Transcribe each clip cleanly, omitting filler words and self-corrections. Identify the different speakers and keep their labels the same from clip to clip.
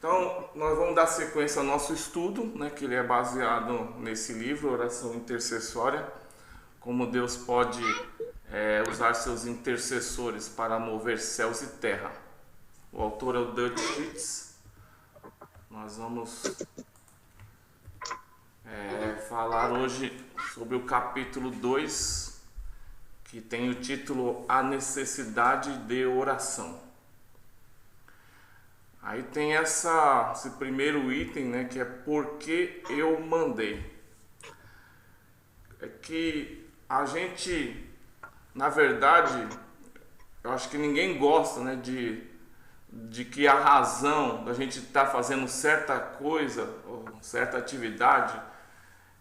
Speaker 1: Então, nós vamos dar sequência ao nosso estudo, né, que ele é baseado nesse livro, Oração Intercessória, como Deus pode usar seus intercessores para mover céus e terra. O autor é o Dutch Sheets. Nós vamos falar hoje sobre o capítulo 2, que tem o título A Necessidade de Oração. Aí tem esse primeiro item, né, que é por que eu mandei. É que a gente, na verdade, eu acho que ninguém gosta, né, de que a razão da gente estar fazendo certa coisa, ou certa atividade,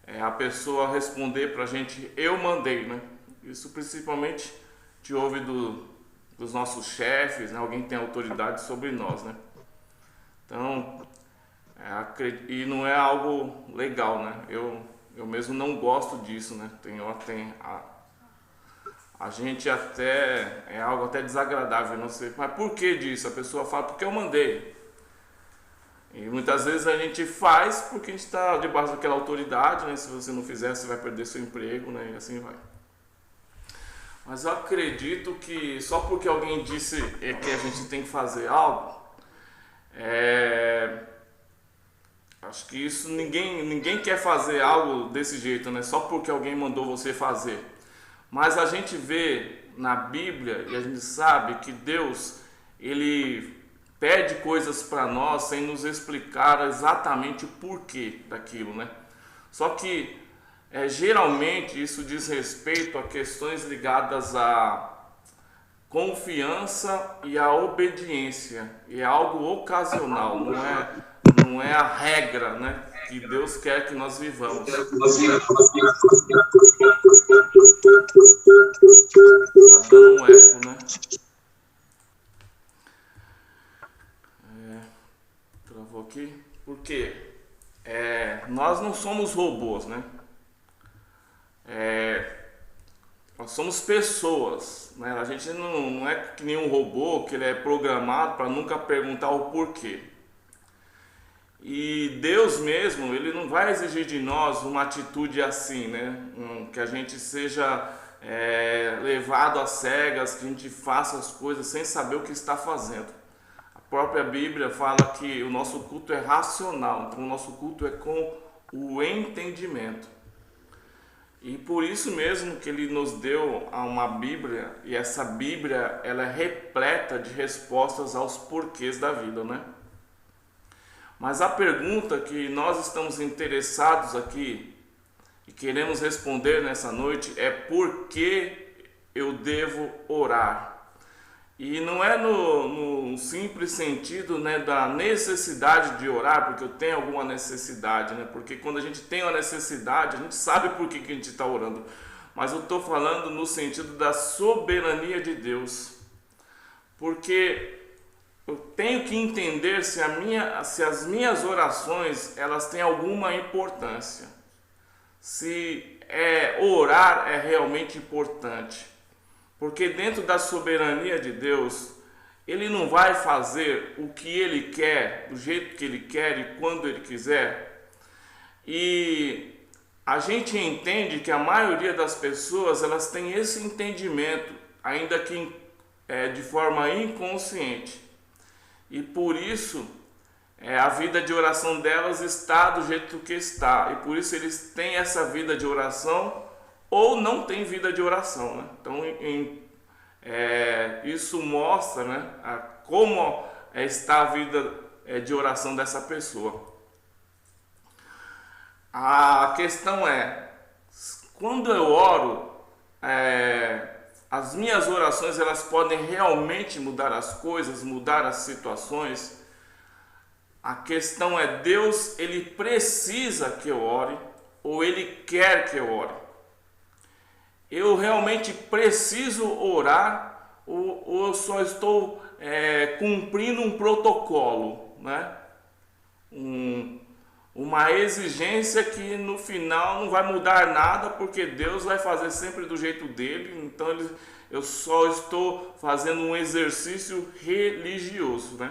Speaker 1: é a pessoa responder pra gente, eu mandei, né? Isso principalmente te ouve dos nossos chefes, né? Alguém tem autoridade sobre nós, né? Então, e não é algo legal, né? Eu mesmo não gosto disso, né? A gente até, é algo até desagradável, não sei, mas por que disso? A pessoa fala, porque eu mandei. E muitas vezes a gente faz porque a gente está debaixo daquela autoridade, né? Se você não fizer, você vai perder seu emprego, né? E assim vai. Mas eu acredito que só porque alguém disse que a gente tem que fazer algo, acho que isso ninguém quer fazer algo desse jeito, né? Só porque alguém mandou você fazer. Mas a gente vê na Bíblia e a gente sabe que Deus, ele pede coisas para nós sem nos explicar exatamente o porquê daquilo, né? Só que geralmente isso diz respeito a questões ligadas à confiança e à obediência. E é algo ocasional, não é a regra, né, que Deus quer que nós vivamos. Tá dando um eco, né? Travou aqui. Por quê? Nós não somos robôs, né? Nós somos pessoas, né? A gente não é que nem um robô que ele é programado para nunca perguntar o porquê. E Deus mesmo, ele não vai exigir de nós uma atitude assim, né? Que a gente seja levado às cegas, que a gente faça as coisas sem saber o que está fazendo. A própria Bíblia fala que o nosso culto é racional, então o nosso culto é com o entendimento. E por isso mesmo que ele nos deu uma Bíblia, e essa Bíblia ela é repleta de respostas aos porquês da vida, né? Mas a pergunta que nós estamos interessados aqui e queremos responder nessa noite é por que eu devo orar? E não é no simples sentido, né, da necessidade de orar, porque eu tenho alguma necessidade, né? Porque quando a gente tem uma necessidade, a gente sabe por que a gente está orando. Mas eu estou falando no sentido da soberania de Deus. Porque eu tenho que entender se as minhas orações elas têm alguma importância. Se orar é realmente importante. Porque dentro da soberania de Deus, ele não vai fazer o que ele quer, do jeito que ele quer e quando ele quiser. E a gente entende que a maioria das pessoas elas têm esse entendimento, ainda que de forma inconsciente. E por isso a vida de oração delas está do jeito que está. E por isso eles têm essa vida de oração ou não têm vida de oração, né? Então isso mostra, né, como está a vida de oração dessa pessoa. A questão quando eu oro, as minhas orações elas podem realmente mudar as coisas, mudar as situações. A questão Deus, ele precisa que eu ore ou ele quer que eu ore? Eu realmente preciso orar ou eu só estou cumprindo um protocolo, né? Uma exigência que no final não vai mudar nada, porque Deus vai fazer sempre do jeito dele, então eu só estou fazendo um exercício religioso, né?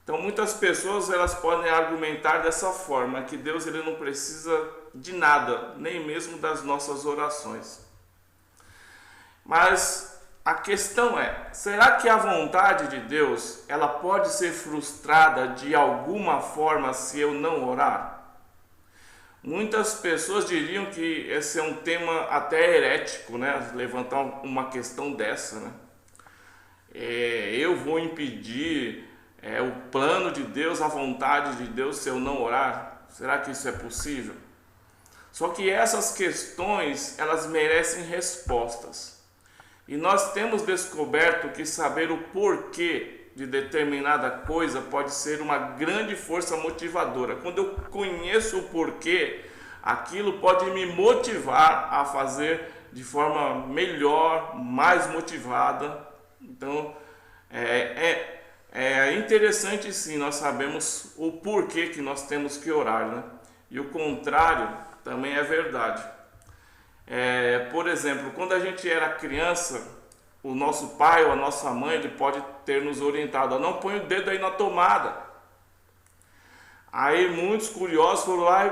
Speaker 1: Então muitas pessoas elas podem argumentar dessa forma, que Deus ele não precisa de nada, nem mesmo das nossas orações. Mas a questão é, será que a vontade de Deus ela pode ser frustrada de alguma forma se eu não orar? Muitas pessoas diriam que esse é um tema até herético, né? Levantar uma questão dessa, né? Eu vou impedir o plano de Deus, a vontade de Deus se eu não orar? Será que isso é possível? Só que essas questões, elas merecem respostas. E nós temos descoberto que saber o porquê de determinada coisa pode ser uma grande força motivadora. Quando eu conheço o porquê, aquilo pode me motivar a fazer de forma melhor, mais motivada. Então, é interessante sim, nós sabemos o porquê que nós temos que orar, né? E o contrário também é verdade. Por exemplo, quando a gente era criança, o nosso pai ou a nossa mãe ele pode ter nos orientado: não põe o dedo aí na tomada. Aí muitos curiosos foram lá e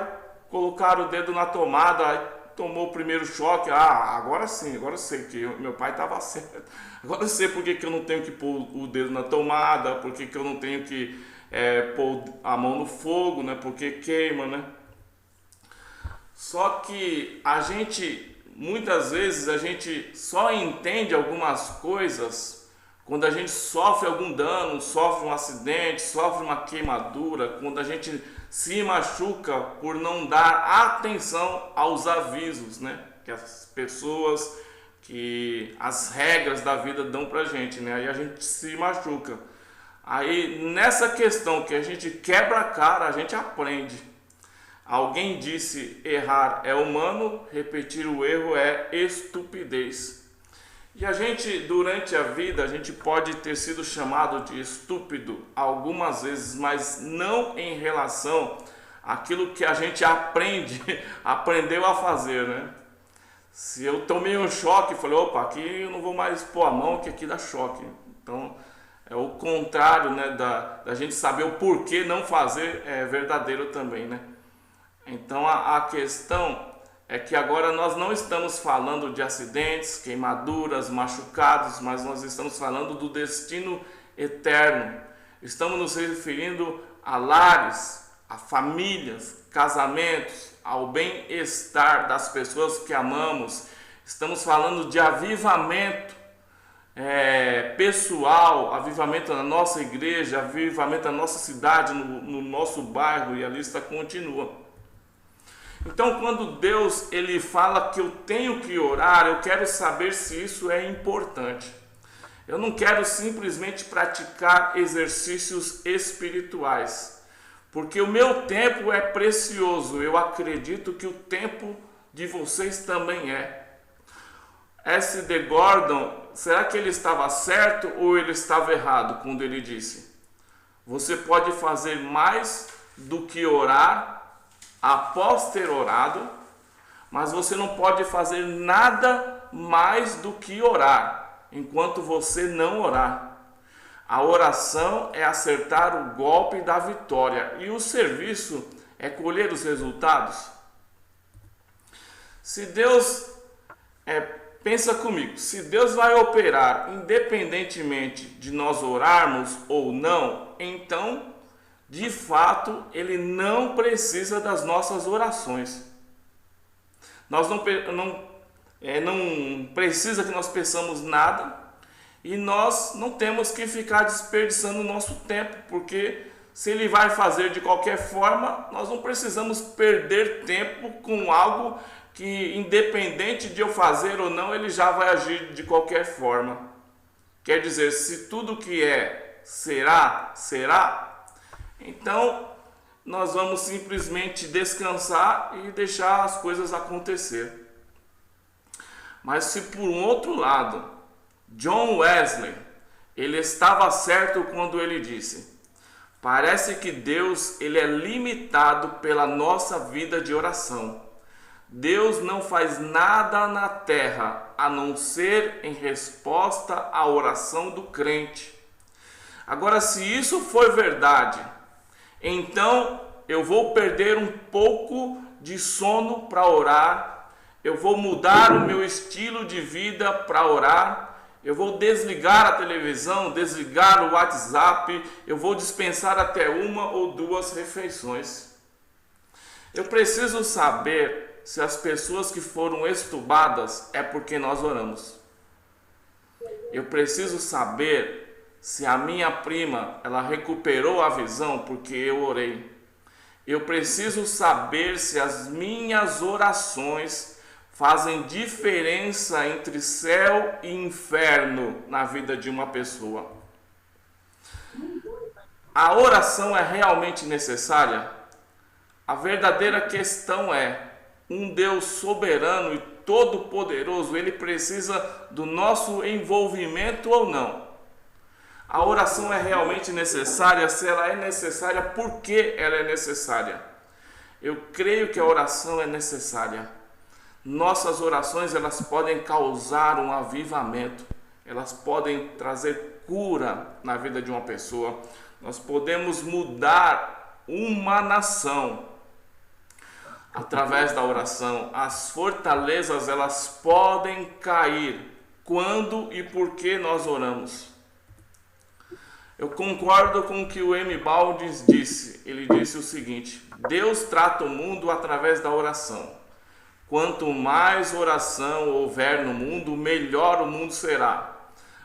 Speaker 1: colocaram o dedo na tomada, aí tomou o primeiro choque. Agora sim, agora eu sei que meu pai estava certo. Agora eu sei por que eu não tenho que pôr o dedo na tomada, por que eu não tenho que pôr a mão no fogo, né? Porque queima, né? Só que muitas vezes a gente só entende algumas coisas quando a gente sofre algum dano, sofre um acidente, sofre uma queimadura, quando a gente se machuca por não dar atenção aos avisos, né? Que as pessoas, que as regras da vida dão pra gente, né? Aí a gente se machuca. Aí nessa questão que a gente quebra a cara, a gente aprende. Alguém disse: errar é humano, repetir o erro é estupidez. E a gente, durante a vida, a gente pode ter sido chamado de estúpido algumas vezes, mas não em relação àquilo que a gente aprendeu a fazer, né? Se eu tomei um choque, falei: opa, aqui eu não vou mais pôr a mão, que aqui dá choque. Então, é o contrário, né, da gente saber o porquê não fazer, é verdadeiro também, né? Então a questão é que agora nós não estamos falando de acidentes, queimaduras, machucados, mas nós estamos falando do destino eterno. Estamos nos referindo a lares, a famílias, casamentos, ao bem-estar das pessoas que amamos. Estamos falando de avivamento pessoal, avivamento na nossa igreja, avivamento na nossa cidade, no nosso bairro, e a lista continua. Então, quando Deus ele fala que eu tenho que orar, eu quero saber se isso é importante. Eu não quero simplesmente praticar exercícios espirituais, porque o meu tempo é precioso. Eu acredito que o tempo de vocês também é. S.D. Gordon, será que ele estava certo ou ele estava errado quando ele disse: você pode fazer mais do que orar após ter orado, mas você não pode fazer nada mais do que orar enquanto você não orar. A oração é acertar o golpe da vitória e o serviço é colher os resultados. Se Deus, pensa comigo, se Deus vai operar independentemente de nós orarmos ou não, então de fato, Ele não precisa das nossas orações. Nós não precisa que nós peçamos nada, e nós não temos que ficar desperdiçando o nosso tempo, porque se Ele vai fazer de qualquer forma, nós não precisamos perder tempo com algo que, independente de eu fazer ou não, Ele já vai agir de qualquer forma. Quer dizer, se tudo que será, será, então nós vamos simplesmente descansar e deixar as coisas acontecer. Mas se por um outro lado, John Wesley, ele estava certo quando ele disse: parece que Deus ele é limitado pela nossa vida de oração. Deus não faz nada na terra a não ser em resposta à oração do crente. Agora, se isso for verdade, então eu vou perder um pouco de sono para orar, eu vou mudar o meu estilo de vida para orar, eu vou desligar a televisão, desligar o WhatsApp, eu vou dispensar até 1 ou 2 refeições. Eu preciso saber se as pessoas que foram estubadas é porque nós oramos. Eu preciso saber se a minha prima, ela recuperou a visão porque eu orei. Eu preciso saber se as minhas orações fazem diferença entre céu e inferno na vida de uma pessoa. A oração é realmente necessária? A verdadeira questão é, um Deus soberano e todo-poderoso, ele precisa do nosso envolvimento ou não? A oração é realmente necessária? Se ela é necessária, por que ela é necessária? Eu creio que a oração é necessária. Nossas orações, elas podem causar um avivamento, elas podem trazer cura na vida de uma pessoa. Nós podemos mudar uma nação através da oração. As fortalezas, elas podem cair quando e por que nós oramos. Eu concordo com o que o M. Baldes disse. Ele disse o seguinte: Deus trata o mundo através da oração. Quanto mais oração houver no mundo, melhor o mundo será.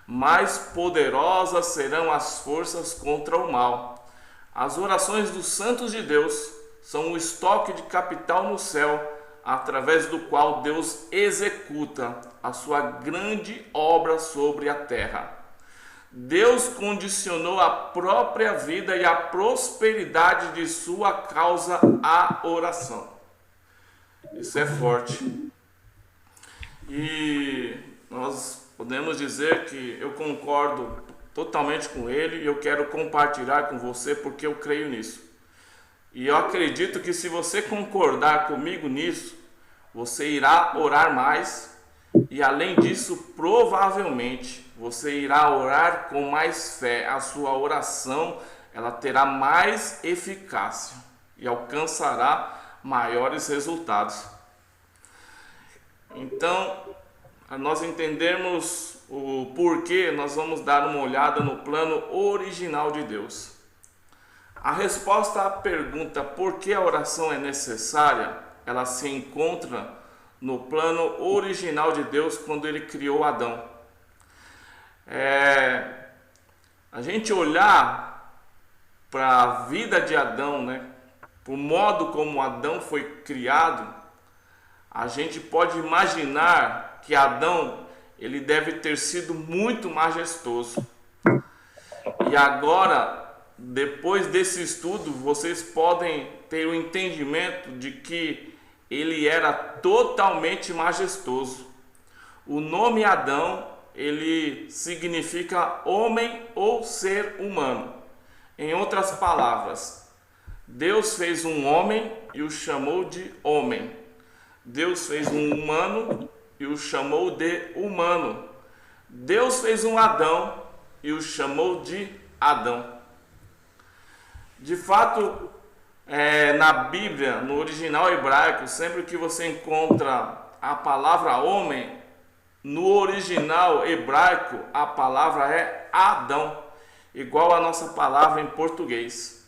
Speaker 1: Mais poderosas serão as forças contra o mal. As orações dos santos de Deus são o estoque de capital no céu, através do qual Deus executa a sua grande obra sobre a terra. Deus condicionou a própria vida e a prosperidade de sua causa à oração. Isso é forte. E nós podemos dizer que eu concordo totalmente com ele e eu quero compartilhar com você porque eu creio nisso. E eu acredito que se você concordar comigo nisso, você irá orar mais e, além disso, provavelmente você irá orar com mais fé. A sua oração, ela terá mais eficácia e alcançará maiores resultados. Então, a nós entendermos o porquê, nós vamos dar uma olhada no plano original de Deus. A resposta à pergunta por que a oração é necessária, ela se encontra no plano original de Deus quando ele criou Adão. A gente olhar para a vida de Adão, né? O modo como Adão foi criado, a gente pode imaginar que Adão, ele deve ter sido muito majestoso. E agora, depois desse estudo, vocês podem ter o entendimento de que ele era totalmente majestoso. O nome Adão, ele significa homem ou ser humano. Em outras palavras, Deus fez um homem e o chamou de homem. Deus fez um humano e o chamou de humano. Deus fez um Adão e o chamou de Adão. De fato, na Bíblia, no original hebraico, sempre que você encontra a palavra homem, no original hebraico a palavra é Adão, igual a nossa palavra em português.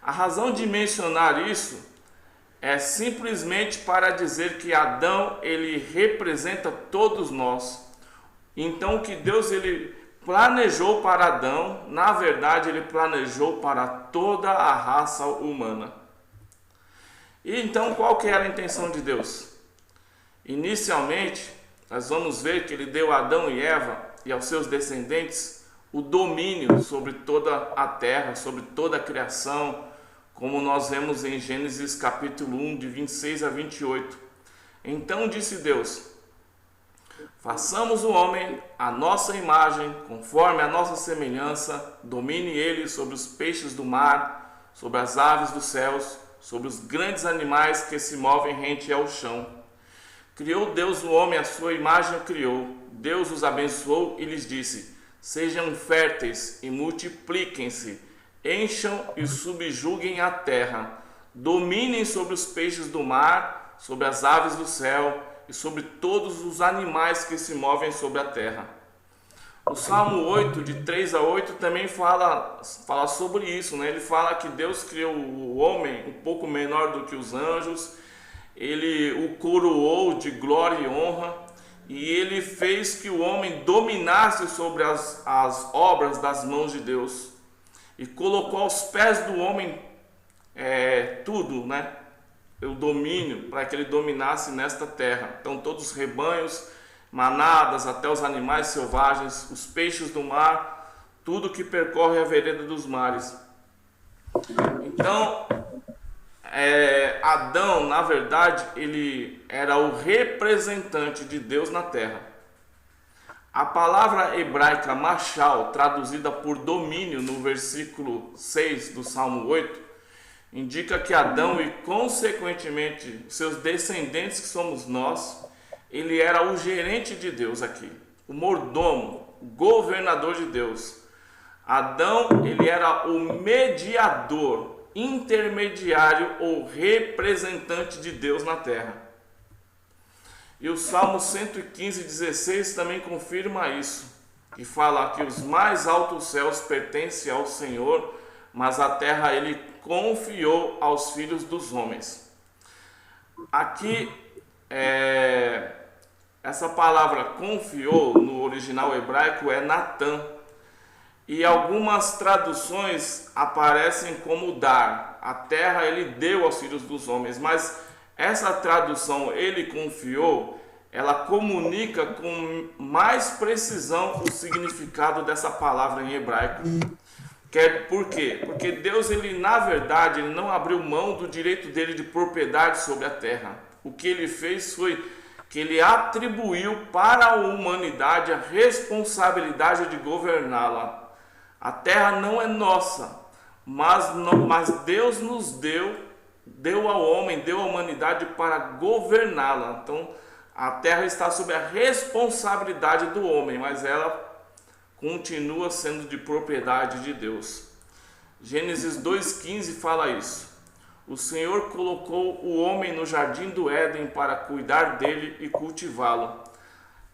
Speaker 1: A razão de mencionar isso é simplesmente para dizer que Adão, ele representa todos nós. Então, o que Deus ele planejou para Adão, na verdade, ele planejou para toda a raça humana. E então, qual que era a intenção de Deus? Inicialmente, nós vamos ver que ele deu a Adão e Eva e aos seus descendentes o domínio sobre toda a terra, sobre toda a criação, como nós vemos em Gênesis capítulo 1, de 26 a 28. Então disse Deus: façamos o homem à nossa imagem, conforme a nossa semelhança, domine ele sobre os peixes do mar, sobre as aves dos céus, sobre os grandes animais que se movem rente ao chão. Criou Deus o homem, à sua imagem o criou. Deus os abençoou e lhes disse: sejam férteis e multipliquem-se, encham e subjuguem a terra, dominem sobre os peixes do mar, sobre as aves do céu e sobre todos os animais que se movem sobre a terra. O Salmo 8, de 3 a 8, também fala sobre isso, né? Ele fala que Deus criou o homem um pouco menor do que os anjos, ele o coroou de glória e honra, e ele fez que o homem dominasse sobre as obras das mãos de Deus, e colocou aos pés do homem tudo, né? O domínio, para que ele dominasse nesta terra. Então todos os rebanhos, manadas, até os animais selvagens, os peixes do mar, tudo que percorre a vereda dos mares. Então, Adão, na verdade, ele era o representante de Deus na terra. A palavra hebraica machal, traduzida por domínio no versículo 6 do Salmo 8, indica que Adão e, consequentemente, seus descendentes, que somos nós, ele era o gerente de Deus aqui, o mordomo, o governador de Deus. Adão, ele era o mediador, intermediário ou representante de Deus na terra. E o Salmo 115:16 também confirma isso, que fala que os mais altos céus pertencem ao Senhor, mas a terra ele confiou aos filhos dos homens. Aqui, essa palavra confiou no original hebraico é Natan, e algumas traduções aparecem como dar. A terra ele deu aos filhos dos homens, mas essa tradução ele confiou, ela comunica com mais precisão o significado dessa palavra em hebraico. Por quê? Porque Deus, ele na verdade, ele não abriu mão do direito dele de propriedade sobre a terra. O que ele fez foi que ele atribuiu para a humanidade a responsabilidade de governá-la. A terra não é nossa, mas Deus nos deu ao homem, deu à humanidade para governá-la. Então, a terra está sob a responsabilidade do homem, mas ela continua sendo de propriedade de Deus. Gênesis 2,15 fala isso. O Senhor colocou o homem no jardim do Éden para cuidar dele e cultivá-lo.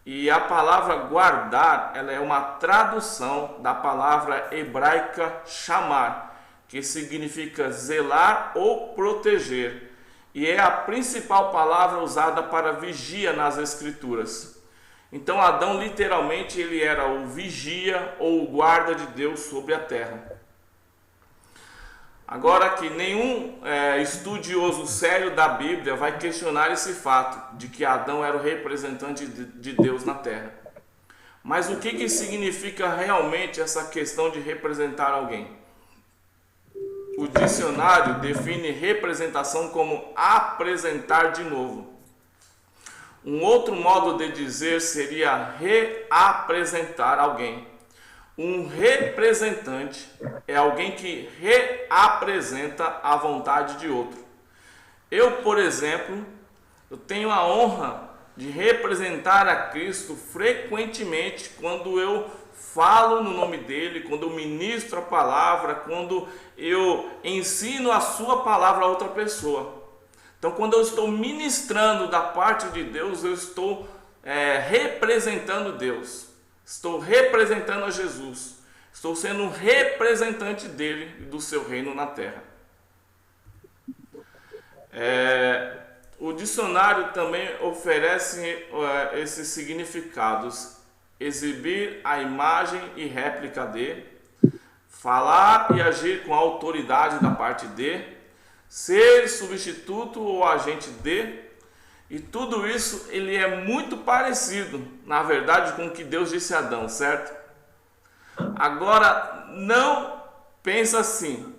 Speaker 1: E a palavra guardar, ela é uma tradução da palavra hebraica chamar, que significa zelar ou proteger. E é a principal palavra usada para vigia nas Escrituras. Então Adão literalmente ele era o vigia ou o guarda de Deus sobre a terra. Agora que nenhum estudioso sério da Bíblia vai questionar esse fato de que Adão era o representante de Deus na terra. Mas o que significa realmente essa questão de representar alguém? O dicionário define representação como apresentar de novo. Um outro modo de dizer seria reapresentar alguém. Um representante é alguém que reapresenta a vontade de outro. Eu, por exemplo, tenho a honra de representar a Cristo frequentemente quando eu falo no nome dele, quando eu ministro a palavra, quando eu ensino a sua palavra a outra pessoa. Então, quando eu estou ministrando da parte de Deus, eu estou representando Deus, estou representando a Jesus, estou sendo um representante dele e do seu reino na terra. O dicionário também oferece esses significados: exibir a imagem e réplica de, falar e agir com a autoridade da parte de, ser substituto ou agente de, e tudo isso ele é muito parecido, na verdade, com o que Deus disse a Adão, certo? Agora, não pensa assim,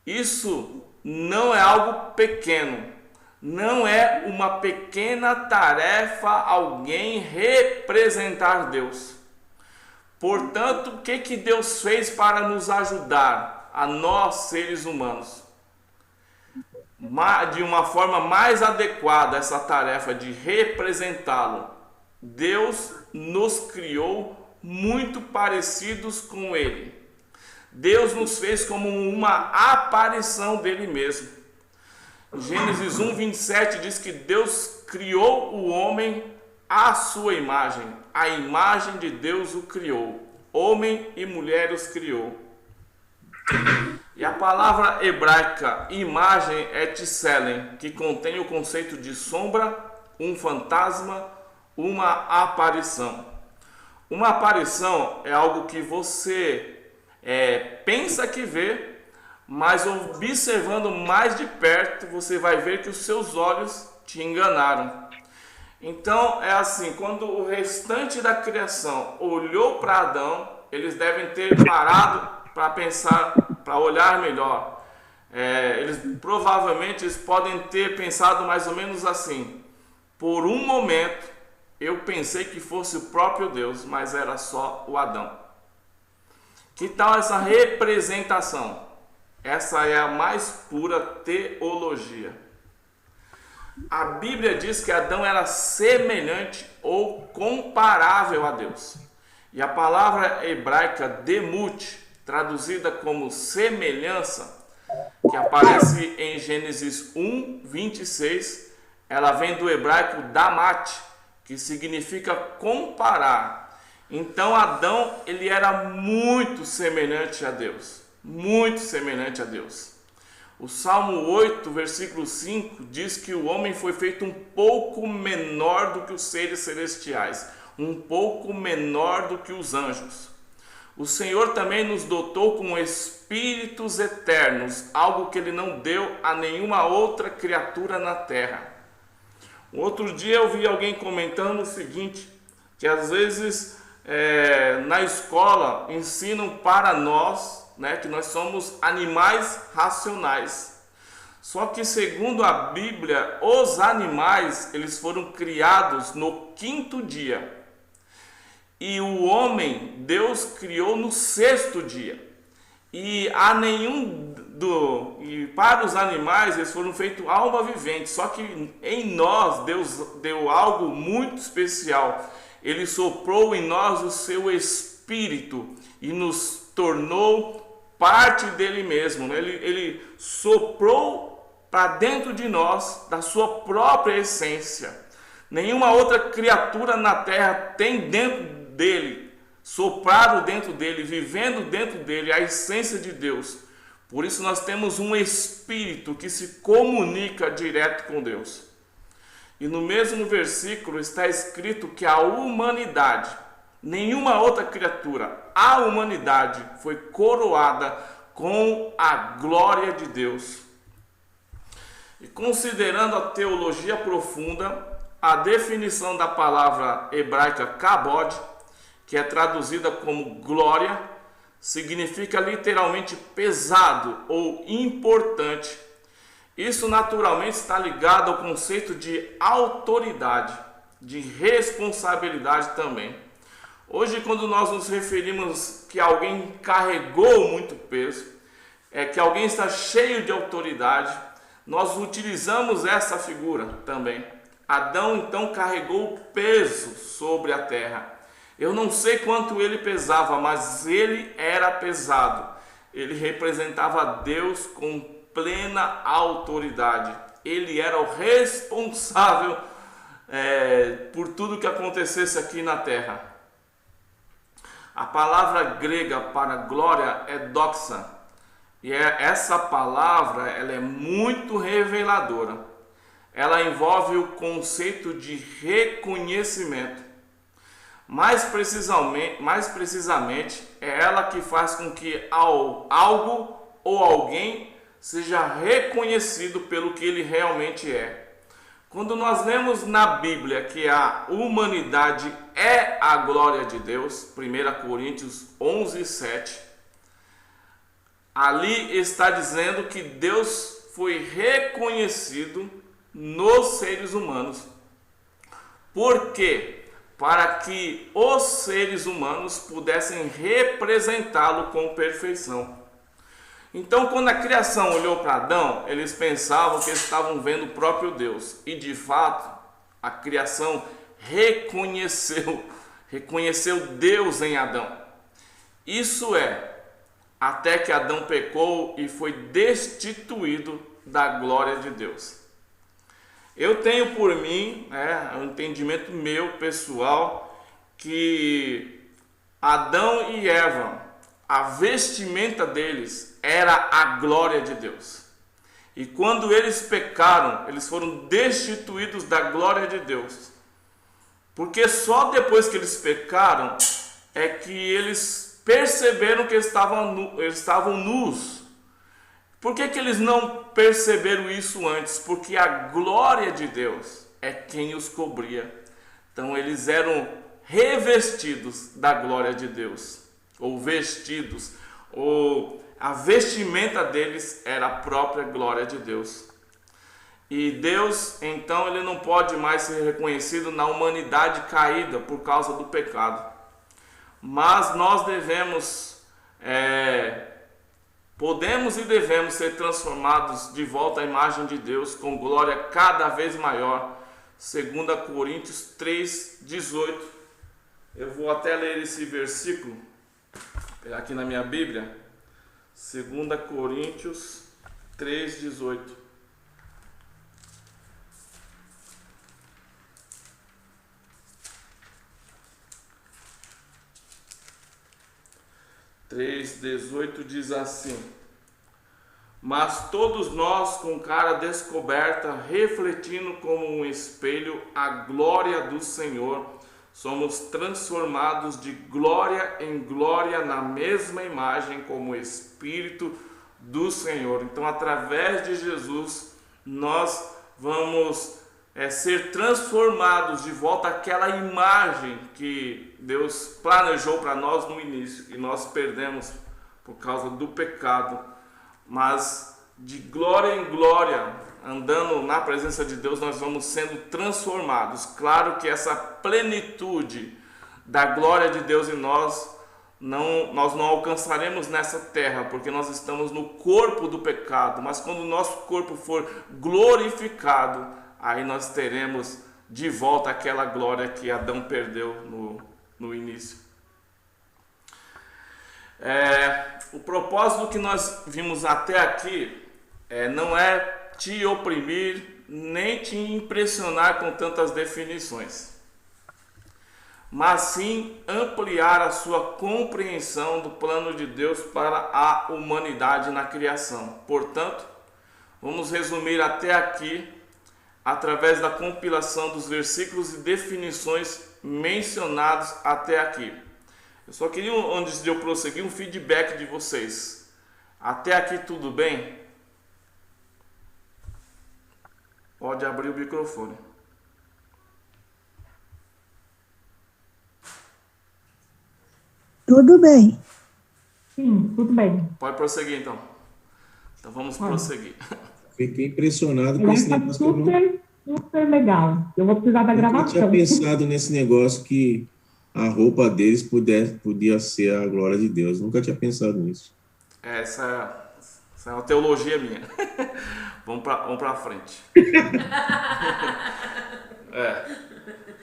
Speaker 1: isso não é algo pequeno, não é uma pequena tarefa alguém representar Deus. Portanto, o que Deus fez para nos ajudar, a nós seres humanos? De uma forma mais adequada essa tarefa de representá-lo, Deus nos criou muito parecidos com Ele. Deus nos fez como uma aparição dele mesmo. Gênesis 1:27 diz que Deus criou o homem à sua imagem. A imagem de Deus o criou. Homem e mulher os criou. E a palavra hebraica imagem é tselem, que contém o conceito de sombra, um fantasma, uma aparição. Uma aparição é algo que você pensa que vê, mas observando mais de perto, você vai ver que os seus olhos te enganaram. Então é assim, quando o restante da criação olhou para Adão, eles devem ter parado para pensar, para olhar melhor. Provavelmente eles podem ter pensado mais ou menos assim: por um momento eu pensei que fosse o próprio Deus, mas era só o Adão. Que tal essa representação? Essa é a mais pura teologia. A Bíblia diz que Adão era semelhante ou comparável a Deus. E a palavra hebraica demut, traduzida como semelhança, que aparece em Gênesis 1:26, ela vem do hebraico damat, que significa comparar. Então Adão, ele era muito semelhante a Deus, muito semelhante a Deus. O Salmo 8, versículo 5, diz que o homem foi feito um pouco menor do que os seres celestiais, um pouco menor do que os anjos. O Senhor também nos dotou com espíritos eternos, algo que Ele não deu a nenhuma outra criatura na terra. Outro dia eu vi alguém comentando o seguinte, que às vezes na escola ensinam para nós, que nós somos animais racionais. Só que segundo a Bíblia, os animais eles foram criados no 5º dia. E o homem, Deus criou no 6º dia. E para os animais eles foram feitos alma vivente. Só que em nós Deus deu algo muito especial. Ele soprou em nós o seu espírito e nos tornou parte dele mesmo. Ele soprou para dentro de nós da sua própria essência. Nenhuma outra criatura na terra tem dentro dele, soprado dentro dele, vivendo dentro dele a essência de Deus. Por isso nós temos um espírito que se comunica direto com Deus. E no mesmo versículo está escrito que a humanidade, nenhuma outra criatura, a humanidade foi coroada com a glória de Deus. E considerando a teologia profunda, a definição da palavra hebraica kabod, que é traduzida como glória, significa literalmente pesado ou importante. Isso naturalmente está ligado ao conceito de autoridade, de responsabilidade também. Hoje, quando nós nos referimos que alguém carregou muito peso, que alguém está cheio de autoridade, nós utilizamos essa figura também. Adão então carregou peso sobre a terra. Eu não sei quanto ele pesava, mas ele era pesado. Ele representava Deus com plena autoridade. Ele era o responsável por tudo que acontecesse aqui na terra. A palavra grega para glória é doxa. E essa palavra ela é muito reveladora. Ela envolve o conceito de reconhecimento. Mais precisamente, é ela que faz com que algo ou alguém seja reconhecido pelo que ele realmente é. Quando nós lemos na Bíblia que a humanidade é a glória de Deus, 1 Coríntios 11:7, ali está dizendo que Deus foi reconhecido nos seres humanos. Por quê? Para que os seres humanos pudessem representá-lo com perfeição. Então, quando a criação olhou para Adão, eles pensavam que estavam vendo o próprio Deus. E de fato, a criação reconheceu reconheceu Deus em Adão. Isso é, até que Adão pecou e foi destituído da glória de Deus. Eu tenho por mim, um entendimento meu pessoal, que Adão e Eva, a vestimenta deles era a glória de Deus. E quando eles pecaram, eles foram destituídos da glória de Deus. Porque só depois que eles pecaram é que eles perceberam que eles estavam nus. Por que eles não perceberam isso antes? Porque a glória de Deus é quem os cobria. Então eles eram revestidos da glória de Deus, ou vestidos, ou a vestimenta deles era a própria glória de Deus. E Deus, então, ele não pode mais ser reconhecido na humanidade caída por causa do pecado. Mas nós podemos e devemos ser transformados de volta à imagem de Deus com glória cada vez maior. 2 Coríntios 3:18. Eu vou até ler esse versículo aqui na minha Bíblia. 2 Coríntios 3:18. Diz assim: mas todos nós, com cara descoberta, refletindo como um espelho a glória do Senhor, somos transformados de glória em glória na mesma imagem como o Espírito do Senhor. Então, através de Jesus, nós vamos ser transformados de volta àquela imagem que Deus planejou para nós no início e nós perdemos por causa do pecado. Mas de glória em glória, andando na presença de Deus, nós vamos sendo transformados. Claro que essa plenitude da glória de Deus em nós não alcançaremos nessa terra, porque nós estamos no corpo do pecado. Mas quando o nosso corpo for glorificado, aí nós teremos de volta aquela glória que Adão perdeu no início. O propósito que nós vimos até aqui não é te oprimir, nem te impressionar com tantas definições, mas sim ampliar a sua compreensão do plano de Deus para a humanidade na criação. Portanto, vamos resumir até aqui através da compilação dos versículos e definições mencionados até aqui. Eu só queria, antes de eu prosseguir, um feedback de vocês. Até aqui tudo bem? Pode abrir o microfone.
Speaker 2: Tudo bem.
Speaker 3: Sim, tudo bem.
Speaker 1: Pode prosseguir então. Então vamos prosseguir.
Speaker 4: Fiquei impressionado com esse negócio.
Speaker 3: Super legal. Eu vou precisar da gravação.
Speaker 4: Eu tinha pensado nesse negócio que a roupa deles podia ser a glória de Deus. Nunca tinha pensado nisso.
Speaker 1: Essa é uma teologia minha. Vamos para frente.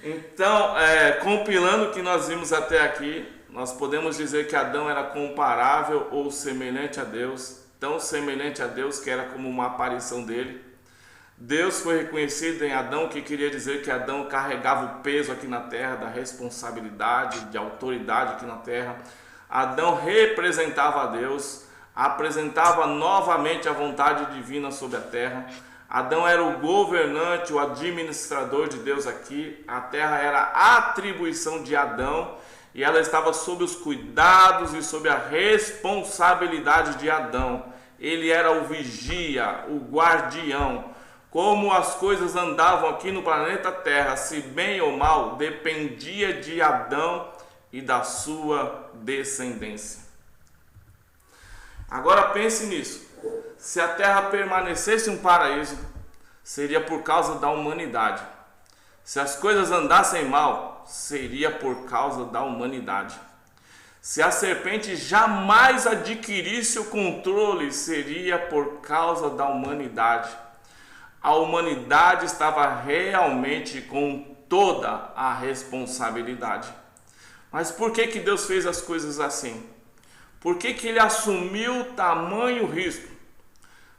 Speaker 1: Então, compilando o que nós vimos até aqui, nós podemos dizer que Adão era comparável ou semelhante a Deus, tão semelhante a Deus que era como uma aparição dele. Deus foi reconhecido em Adão, que queria dizer que Adão carregava o peso aqui na terra, da responsabilidade, de autoridade aqui na terra. Adão representava a Deus, apresentava novamente a vontade divina sobre a terra. Adão era o governante, o administrador de Deus aqui. A terra era a atribuição de Adão e ela estava sob os cuidados e sob a responsabilidade de Adão. Ele era o vigia, o guardião. Como as coisas andavam aqui no planeta Terra, se bem ou mal, dependia de Adão e da sua descendência. Agora pense nisso. Se a Terra permanecesse um paraíso, seria por causa da humanidade. Se as coisas andassem mal, seria por causa da humanidade. Se a serpente jamais adquirisse o controle, seria por causa da humanidade. A humanidade estava realmente com toda a responsabilidade. Mas por que que Deus fez as coisas assim? Por que que ele assumiu tamanho risco?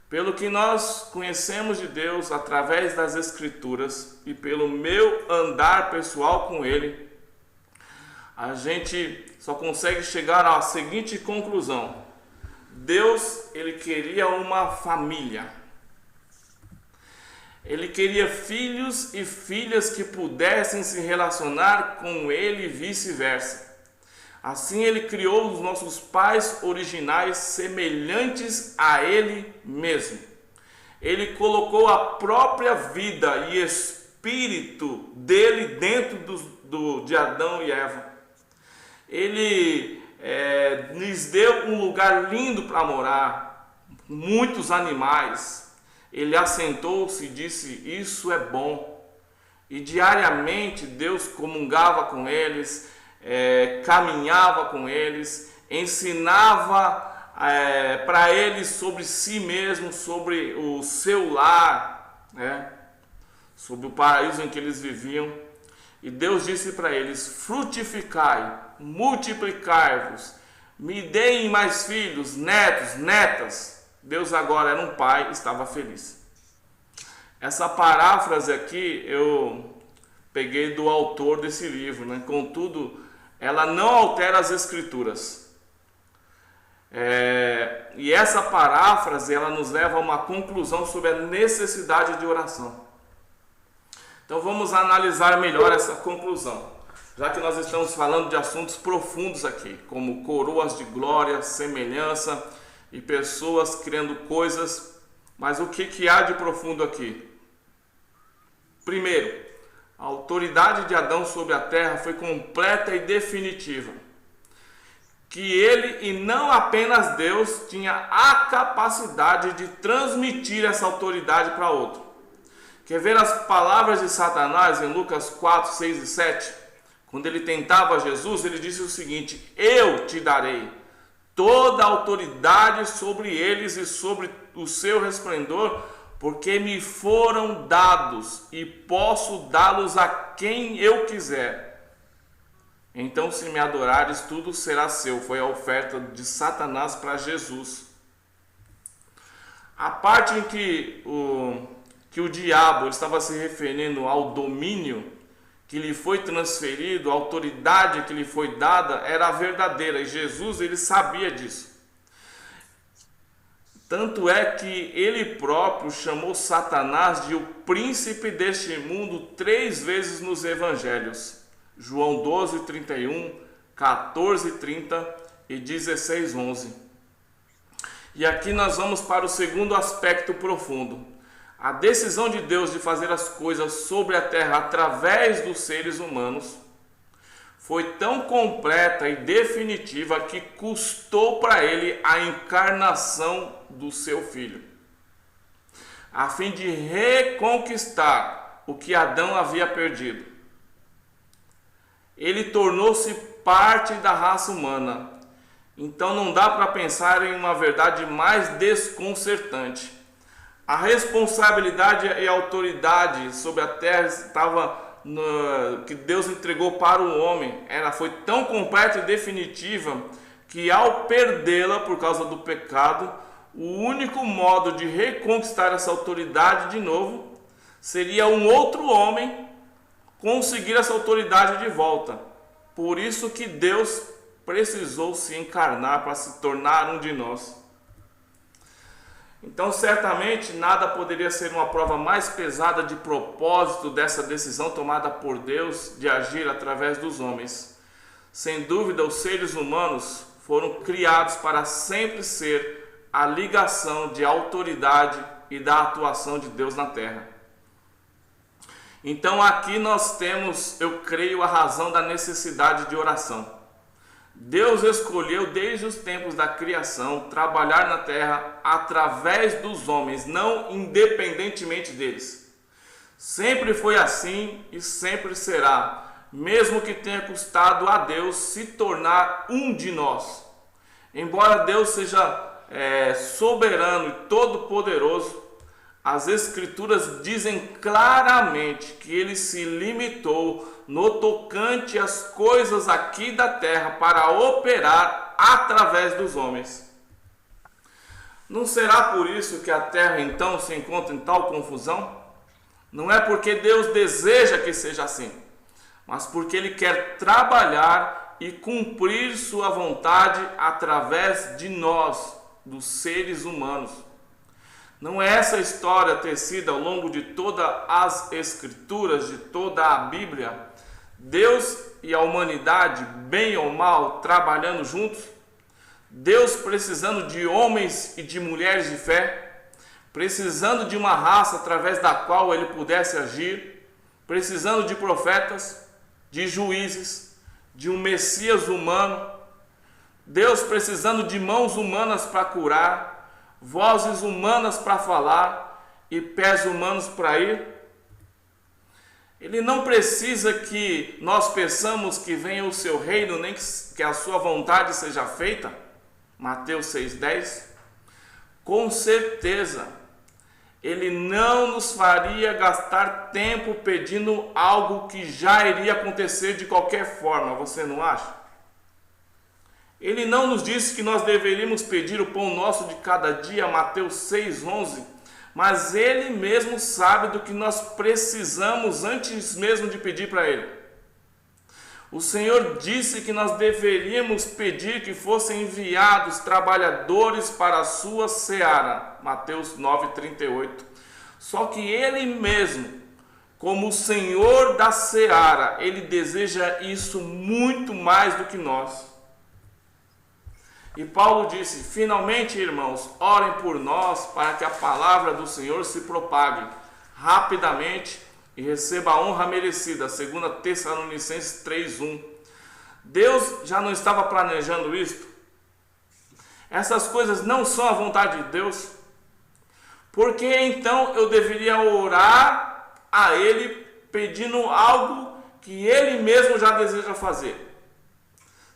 Speaker 1: Pelo que nós conhecemos de Deus através das Escrituras e pelo meu andar pessoal com Ele, a gente só consegue chegar à seguinte conclusão: Deus, ele queria uma família. Ele queria filhos e filhas que pudessem se relacionar com Ele e vice-versa. Assim ele criou os nossos pais originais semelhantes a Ele mesmo. Ele colocou a própria vida e espírito dele dentro de Adão e Eva. Ele lhes deu um lugar lindo para morar, muitos animais. Ele assentou-se e disse: isso é bom. E diariamente Deus comungava com eles, caminhava com eles, ensinava para eles sobre si mesmo, sobre o seu lar, sobre o paraíso em que eles viviam. E Deus disse para eles: frutificai, multiplicai-vos, me deem mais filhos, netos, netas. Deus agora era um pai, estava feliz. Essa paráfrase aqui eu peguei do autor desse livro, Contudo, ela não altera as Escrituras. E essa paráfrase ela nos leva a uma conclusão sobre a necessidade de oração. Então vamos analisar melhor essa conclusão, já que nós estamos falando de assuntos profundos aqui, como coroas de glória, semelhança e pessoas criando coisas. Mas o que há de profundo aqui? Primeiro, a autoridade de Adão sobre a terra foi completa e definitiva. Que ele, e não apenas Deus, tinha a capacidade de transmitir essa autoridade para outro. Quer ver as palavras de Satanás em Lucas 4, 6 e 7? Quando ele tentava Jesus, ele disse o seguinte: eu te darei toda a autoridade sobre eles e sobre o seu resplendor, porque me foram dados e posso dá-los a quem eu quiser. Então, se me adorares, tudo será seu. Foi a oferta de Satanás para Jesus. A parte em que o diabo estava se referindo ao domínio que lhe foi transferido, a autoridade que lhe foi dada, era a verdadeira, e Jesus ele sabia disso. Tanto é que ele próprio chamou Satanás de o príncipe deste mundo 3 vezes nos evangelhos. João 12, 31, 14, 30 e 16, 11. E aqui nós vamos para o segundo aspecto profundo. A decisão de Deus de fazer as coisas sobre a terra através dos seres humanos foi tão completa e definitiva que custou para ele a encarnação do seu filho, a fim de reconquistar o que Adão havia perdido. Ele tornou-se parte da raça humana. Então não dá para pensar em uma verdade mais desconcertante. A responsabilidade e a autoridade sobre a terra que Deus entregou para o homem, ela foi tão completa e definitiva que, ao perdê-la por causa do pecado, o único modo de reconquistar essa autoridade de novo seria um outro homem conseguir essa autoridade de volta. Por isso que Deus precisou se encarnar para se tornar um de nós. Então, certamente, nada poderia ser uma prova mais pesada de propósito dessa decisão tomada por Deus de agir através dos homens. Sem dúvida, os seres humanos foram criados para sempre ser a ligação de autoridade e da atuação de Deus na terra. Então, aqui nós temos, eu creio, a razão da necessidade de oração. Deus escolheu desde os tempos da criação trabalhar na terra através dos homens, não independentemente deles. Sempre foi assim e sempre será, mesmo que tenha custado a Deus se tornar um de nós. Embora Deus seja soberano e todo-poderoso, As Escrituras dizem claramente que ele se limitou no tocante às coisas aqui da terra para operar através dos homens. Não será por isso que a terra então se encontra em tal confusão? Não é porque Deus deseja que seja assim, mas porque Ele quer trabalhar e cumprir sua vontade através de nós, dos seres humanos. Não é essa história tecida ao longo de todas as Escrituras, de toda a Bíblia, Deus e a humanidade, bem ou mal, trabalhando juntos? Deus precisando de homens e de mulheres de fé, precisando de uma raça através da qual Ele pudesse agir, precisando de profetas, de juízes, de um Messias humano, Deus precisando de mãos humanas para curar, vozes humanas para falar e pés humanos para ir. Ele não precisa que nós peçamos que venha o seu reino, nem que a sua vontade seja feita. Mateus 6,10. Com certeza, Ele não nos faria gastar tempo pedindo algo que já iria acontecer de qualquer forma, você não acha? Ele não nos disse que nós deveríamos pedir o pão nosso de cada dia, Mateus 6,11, mas Ele mesmo sabe do que nós precisamos antes mesmo de pedir para Ele. O Senhor disse que nós deveríamos pedir que fossem enviados trabalhadores para a sua seara, Mateus 9,38. Só que Ele mesmo, como o Senhor da seara, Ele deseja isso muito mais do que nós. E Paulo disse: finalmente, irmãos, orem por nós para que a palavra do Senhor se propague rapidamente e receba a honra merecida, 2 Tessalonicenses 3,1. Deus já não estava planejando isto? Essas coisas não são a vontade de Deus? Por que então eu deveria orar a Ele pedindo algo que Ele mesmo já deseja fazer?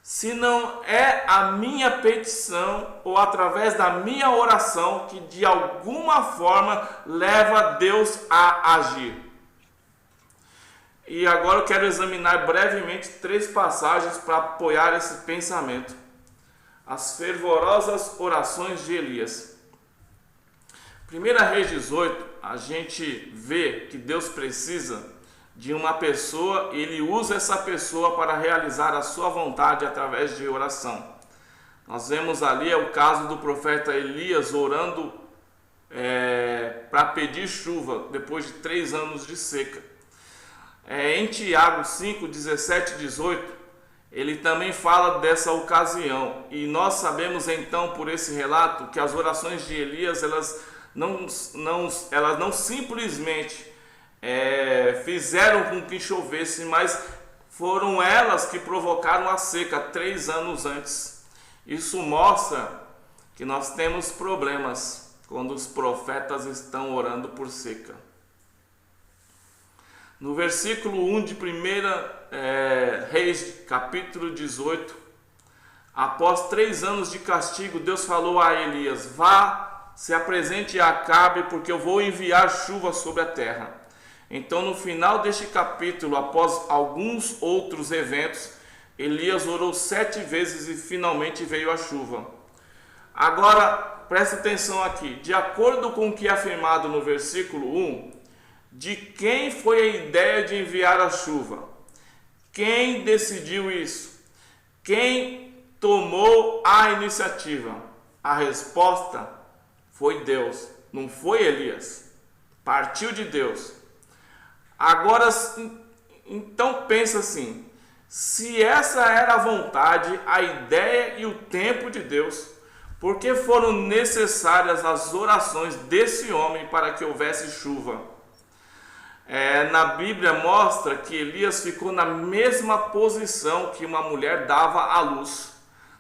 Speaker 1: Se não é a minha petição ou através da minha oração que de alguma forma leva Deus a agir. E agora eu quero examinar brevemente 3 passagens para apoiar esse pensamento. As fervorosas orações de Elias. 1 Reis 18, a gente vê que Deus precisa de uma pessoa, Ele usa essa pessoa para realizar a sua vontade através de oração. Nós vemos ali o caso do profeta Elias orando para pedir chuva depois de 3 anos de seca. Em Tiago 5, 17 e 18, ele também fala dessa ocasião. E nós sabemos então por esse relato que as orações de Elias elas não simplesmente fizeram com que chovesse, mas foram elas que provocaram a seca 3 anos antes. Isso mostra que nós temos problemas quando os profetas estão orando por seca. No versículo 1 de 1 Reis, capítulo 18, após 3 anos de castigo, Deus falou a Elias: vá, se apresente a Acabe, porque eu vou enviar chuva sobre a terra. Então, no final deste capítulo, após alguns outros eventos, Elias orou 7 vezes e finalmente veio a chuva. Agora, preste atenção aqui. De acordo com o que é afirmado no versículo 1, de quem foi a ideia de enviar a chuva? Quem decidiu isso? Quem tomou a iniciativa? A resposta foi Deus, não foi Elias. Partiu de Deus. Agora, então pensa assim, se essa era a vontade, a ideia e o tempo de Deus, por que foram necessárias as orações desse homem para que houvesse chuva? Na Bíblia mostra que Elias ficou na mesma posição que uma mulher dava à luz,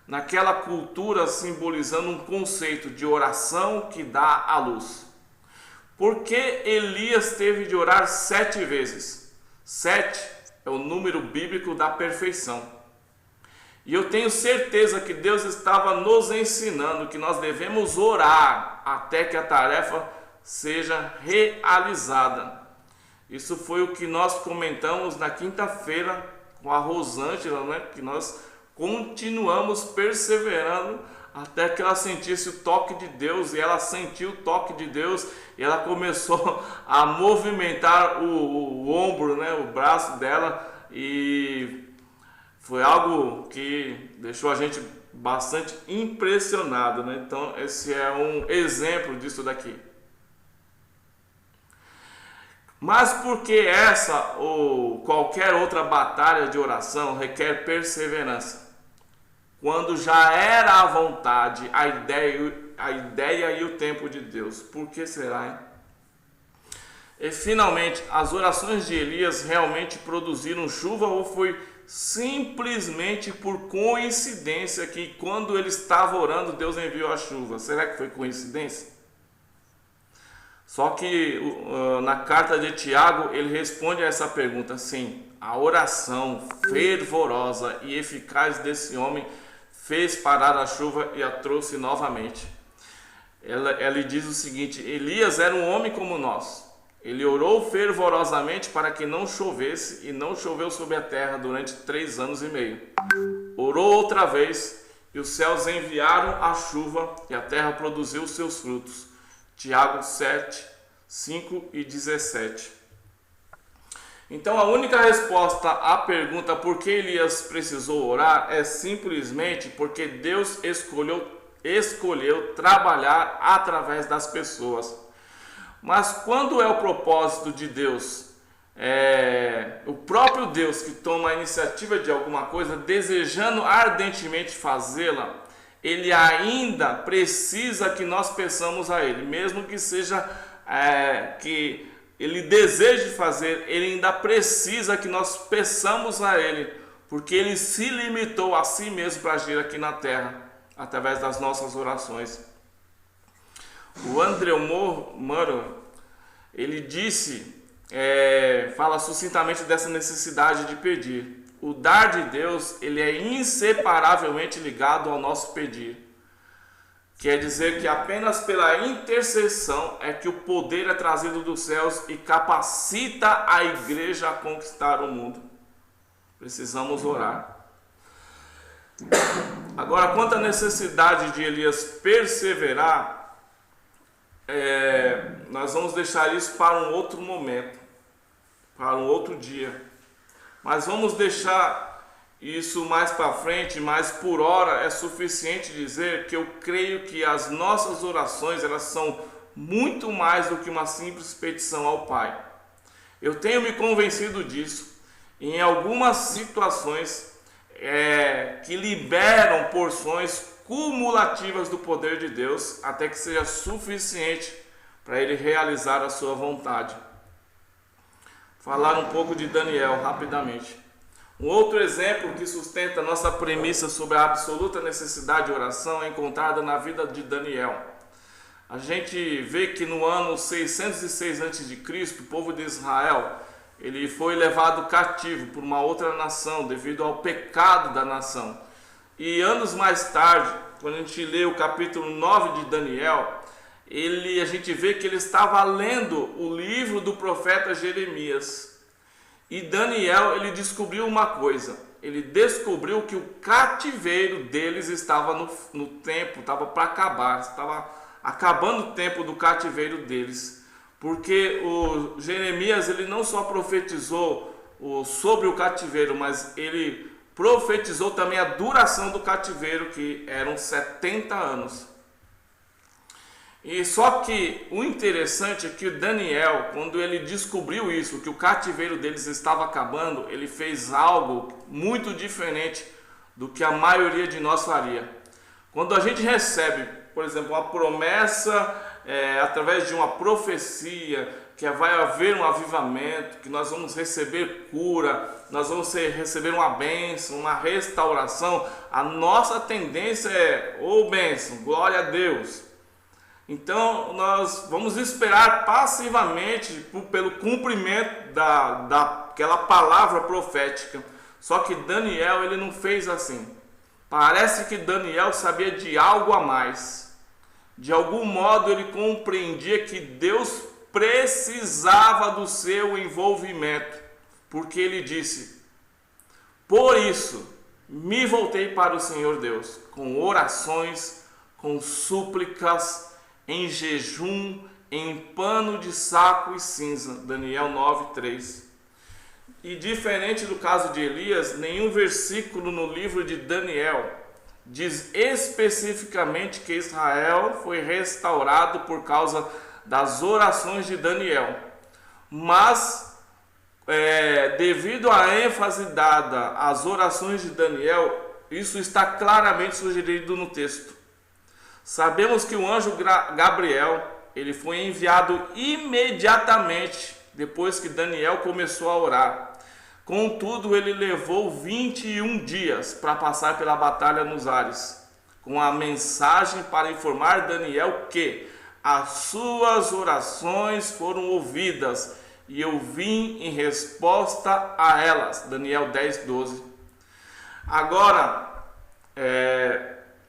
Speaker 1: naquela cultura simbolizando um conceito de oração que dá à luz. Por que Elias teve de orar 7 vezes? 7 é o número bíblico da perfeição. E eu tenho certeza que Deus estava nos ensinando que nós devemos orar até que a tarefa seja realizada. Isso foi o que nós comentamos na quinta-feira com a Rosângela, né? Que nós continuamos perseverando até que ela sentisse o toque de Deus, e ela sentiu o toque de Deus e ela começou a movimentar o ombro, né? O braço dela, e foi algo que deixou a gente bastante impressionado, né? Então esse é um exemplo disso daqui. Mas porque essa ou qualquer outra batalha de oração requer perseverança? Quando já era a vontade, a ideia e o tempo de Deus. Por que será, hein? E finalmente, as orações de Elias realmente produziram chuva, ou foi simplesmente por coincidência que quando ele estava orando, Deus enviou a chuva? Será que foi coincidência? Só que na carta de Tiago, ele responde a essa pergunta assim: a oração fervorosa e eficaz desse homem fez parar a chuva e a trouxe novamente. Ela diz o seguinte: Elias era um homem como nós. Ele orou fervorosamente para que não chovesse, e não choveu sobre a terra durante 3 anos e meio. Orou outra vez, e os céus enviaram a chuva, e a terra produziu os seus frutos. Tiago 7, 5 e 17. Então a única resposta à pergunta por que Elias precisou orar é simplesmente porque Deus escolheu trabalhar através das pessoas. Mas quando é o propósito de Deus, o próprio Deus que toma a iniciativa de alguma coisa, desejando ardentemente fazê-la, Ele ainda precisa que nós peçamos a Ele, mesmo que seja que Ele deseje fazer, Ele ainda precisa que nós peçamos a Ele, porque Ele se limitou a si mesmo para agir aqui na terra, através das nossas orações. O Andrew Murray, ele disse, fala sucintamente dessa necessidade de pedir. O dar de Deus, ele é inseparavelmente ligado ao nosso pedir. Quer dizer que apenas pela intercessão é que o poder é trazido dos céus e capacita a igreja a conquistar o mundo. Precisamos orar. Agora, quanto à necessidade de Elias perseverar, nós vamos deixar isso para um outro momento, para um outro dia. Mas vamos deixar isso mais para frente, mas por hora é suficiente dizer que eu creio que as nossas orações, elas são muito mais do que uma simples petição ao Pai. Eu tenho me convencido disso em algumas situações que liberam porções cumulativas do poder de Deus, até que seja suficiente para Ele realizar a sua vontade. Falar um pouco de Daniel rapidamente. Um outro exemplo que sustenta nossa premissa sobre a absoluta necessidade de oração é encontrada na vida de Daniel. A gente vê que no ano 606 a.C., o povo de Israel, ele foi levado cativo por uma outra nação devido ao pecado da nação. E anos mais tarde, quando a gente lê o capítulo 9 de Daniel, a gente vê que ele estava lendo o livro do profeta Jeremias. E Daniel, ele descobriu uma coisa. Ele descobriu que o cativeiro deles estava no tempo, estava para acabar. Estava acabando o tempo do cativeiro deles. Porque o Jeremias, ele não só profetizou sobre o cativeiro, mas ele profetizou também a duração do cativeiro, que eram 70 anos. E só que o interessante é que Daniel, quando ele descobriu isso, que o cativeiro deles estava acabando, ele fez algo muito diferente do que a maioria de nós faria. Quando a gente recebe, por exemplo, uma promessa através de uma profecia, que vai haver um avivamento, que nós vamos receber cura, nós vamos receber uma bênção, uma restauração, a nossa tendência é, bênção, glória a Deus. Então nós vamos esperar passivamente pelo cumprimento daquela palavra profética. Só que Daniel, ele não fez assim. Parece que Daniel sabia de algo a mais. De algum modo ele compreendia que Deus precisava do seu envolvimento, porque ele disse: por isso me voltei para o Senhor Deus, com orações, com súplicas, em jejum, em pano de saco e cinza. Daniel 9:3. E diferente do caso de Elias, nenhum versículo no livro de Daniel diz especificamente que Israel foi restaurado por causa das orações de Daniel. Mas, devido à ênfase dada às orações de Daniel, isso está claramente sugerido no texto. Sabemos que o anjo Gabriel, ele foi enviado imediatamente depois que Daniel começou a orar. Contudo, ele levou 21 dias para passar pela batalha nos ares, com a mensagem para informar Daniel que as suas orações foram ouvidas e eu vim em resposta a elas. Daniel 10:12. Agora,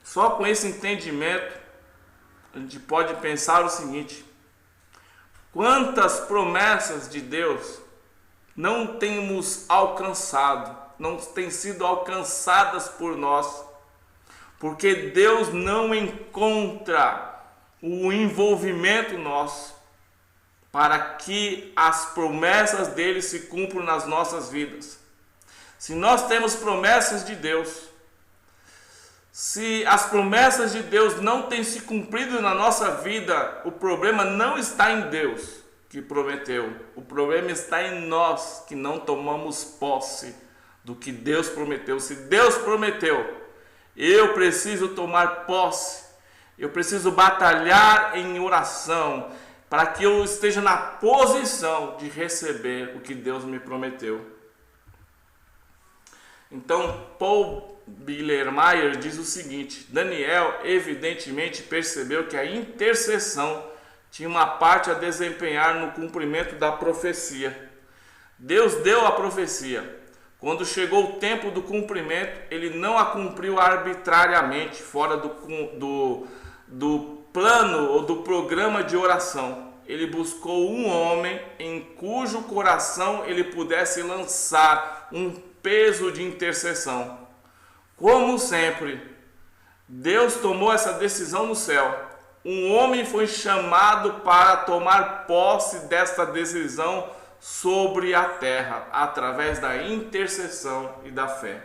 Speaker 1: só com esse entendimento, a gente pode pensar o seguinte: quantas promessas de Deus não temos alcançado, não têm sido alcançadas por nós, porque Deus não encontra o envolvimento nosso para que as promessas dele se cumpram nas nossas vidas. Se nós temos promessas de Deus, se as promessas de Deus não têm se cumprido na nossa vida, o problema não está em Deus que prometeu. O problema está em nós que não tomamos posse do que Deus prometeu. Se Deus prometeu, eu preciso tomar posse. Eu preciso batalhar em oração para que eu esteja na posição de receber o que Deus me prometeu. Então, Paul Billermeier diz o seguinte: Daniel evidentemente percebeu que a intercessão tinha uma parte a desempenhar no cumprimento da profecia. Deus deu a profecia. Quando chegou o tempo do cumprimento, ele não a cumpriu arbitrariamente, fora do plano ou do programa de oração. Ele buscou um homem em cujo coração ele pudesse lançar um peso de intercessão. Como sempre, Deus tomou essa decisão no céu. Um homem foi chamado para tomar posse desta decisão sobre a terra, através da intercessão e da fé.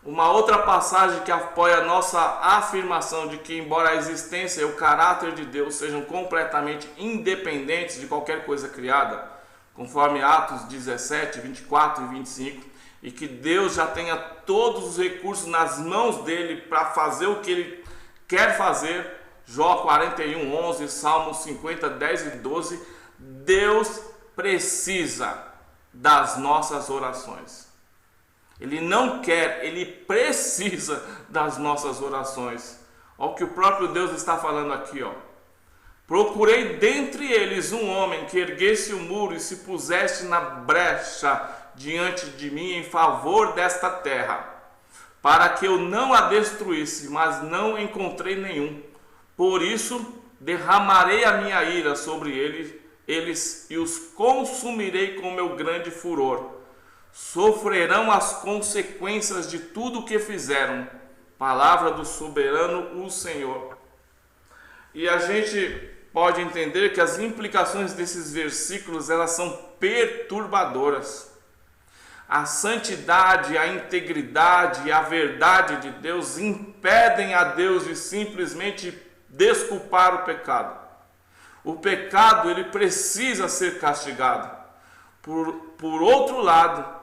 Speaker 1: Uma outra passagem que apoia a nossa afirmação de que, embora a existência e o caráter de Deus sejam completamente independentes de qualquer coisa criada, conforme Atos 17, 24 e 25, e que Deus já tenha todos os recursos nas mãos dele para fazer o que ele quer fazer, Jó 41, 11, Salmos 50, 10 e 12, Deus precisa das nossas orações. Ele não quer, ele precisa das nossas orações. Olha o que o próprio Deus está falando aqui, ó. Procurei dentre eles um homem que erguesse o muro e se pusesse na brecha diante de mim em favor desta terra, para que eu não a destruísse, mas não encontrei nenhum. Por isso derramarei a minha ira sobre eles e os consumirei com meu grande furor. Sofrerão as consequências de tudo o que fizeram. Palavra do soberano, o Senhor. E a gente pode entender que as implicações desses versículos, elas são perturbadoras. A santidade, a integridade e a verdade de Deus impedem a Deus de simplesmente desculpar o pecado. O pecado, ele precisa ser castigado. Por outro lado,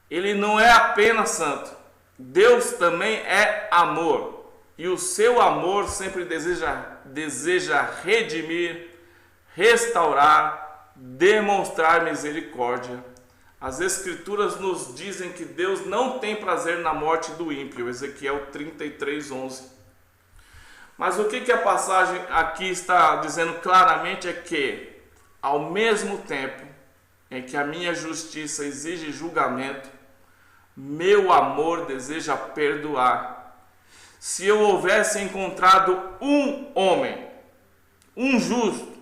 Speaker 1: ele não é apenas santo. Deus também é amor. E o seu amor sempre deseja redimir, restaurar, demonstrar misericórdia. As Escrituras nos dizem que Deus não tem prazer na morte do ímpio, Ezequiel 33, 11. Mas o que a passagem aqui está dizendo claramente é que, ao mesmo tempo em que a minha justiça exige julgamento, meu amor deseja perdoar. Se eu houvesse encontrado um homem, um justo,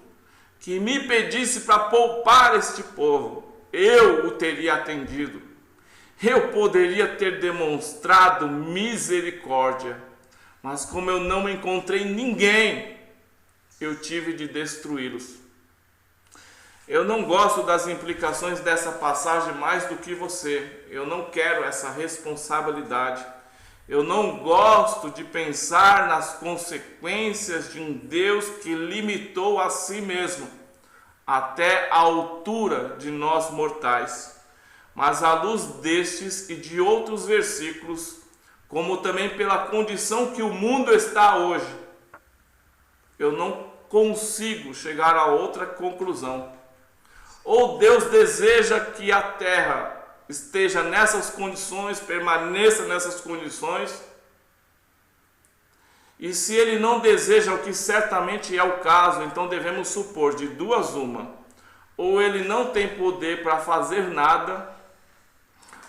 Speaker 1: que me pedisse para poupar este povo, eu o teria atendido. Eu poderia ter demonstrado misericórdia, mas como eu não encontrei ninguém, eu tive de destruí-los. Eu não gosto das implicações dessa passagem mais do que você. Eu não quero essa responsabilidade. Eu não gosto de pensar nas consequências de um Deus que limitou a si mesmo até a altura de nós mortais. Mas à luz destes e de outros versículos, como também pela condição que o mundo está hoje, eu não consigo chegar a outra conclusão. Ou Deus deseja que a terra esteja nessas condições, permaneça nessas condições, e se Ele não deseja, o que certamente é o caso, então devemos supor de duas uma: ou Ele não tem poder para fazer nada,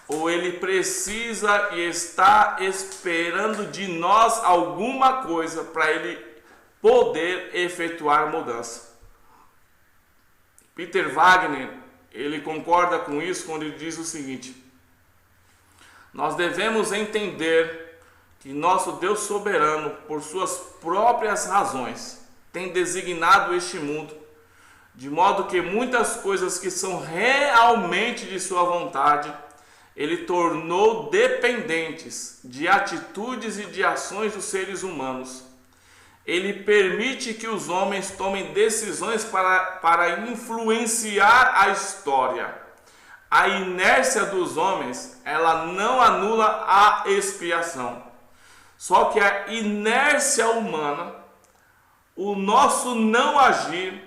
Speaker 1: ou Ele precisa e está esperando de nós alguma coisa para Ele poder efetuar mudança. Peter Wagner, ele concorda com isso quando ele diz o seguinte: nós devemos entender que nosso Deus soberano, por suas próprias razões, tem designado este mundo, de modo que muitas coisas que são realmente de sua vontade, Ele tornou dependentes de atitudes e de ações dos seres humanos. Ele permite que os homens tomem decisões para influenciar a história. A inércia dos homens, ela não anula a expiação. Só que a inércia humana, o nosso não agir,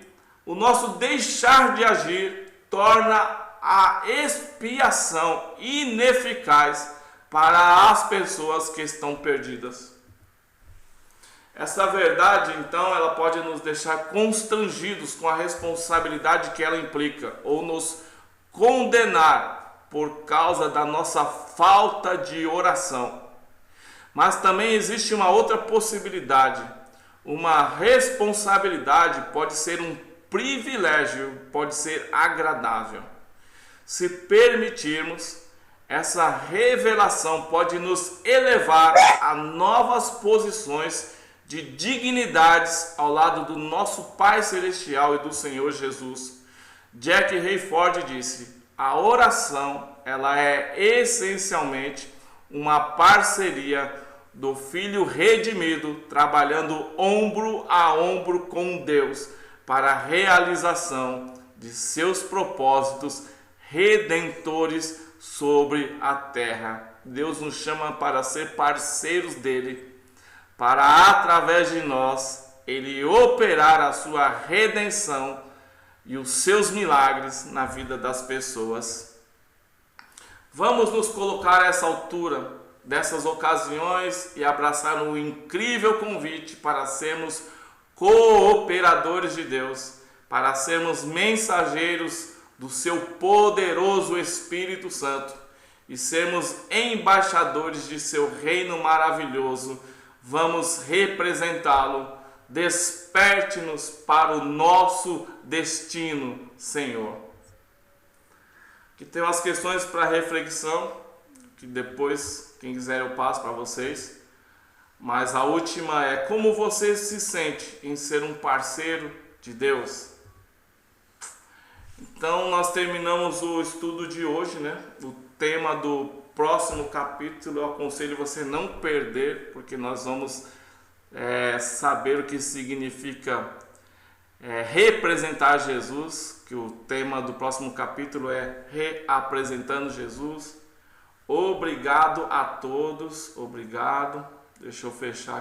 Speaker 1: o nosso deixar de agir, torna a expiação ineficaz para as pessoas que estão perdidas. Essa verdade, então, ela pode nos deixar constrangidos com a responsabilidade que ela implica, ou nos condenar por causa da nossa falta de oração. Mas também existe uma outra possibilidade. Uma responsabilidade pode ser um privilégio, pode ser agradável. Se permitirmos, essa revelação pode nos elevar a novas posições de dignidades ao lado do nosso Pai Celestial e do Senhor Jesus. Jack Hayford disse: a oração, ela é essencialmente uma parceria do Filho redimido, trabalhando ombro a ombro com Deus para a realização de seus propósitos redentores sobre a terra. Deus nos chama para ser parceiros dele, para através de nós Ele operar a sua redenção e os seus milagres na vida das pessoas. Vamos nos colocar a essa altura dessas ocasiões e abraçar um incrível convite para sermos cooperadores de Deus, para sermos mensageiros do seu poderoso Espírito Santo e sermos embaixadores de seu reino maravilhoso. Vamos representá-lo. Desperte-nos para o nosso destino, Senhor. Aqui tem umas questões para reflexão, que depois, quem quiser, eu passo para vocês. Mas a última é: como você se sente em ser um parceiro de Deus? Então, nós terminamos o estudo de hoje, né? O tema do próximo capítulo, eu aconselho você não perder, porque nós vamos saber o que significa representar Jesus, que o tema do próximo capítulo é reapresentando Jesus. Obrigado a todos, obrigado. Deixa eu fechar aqui.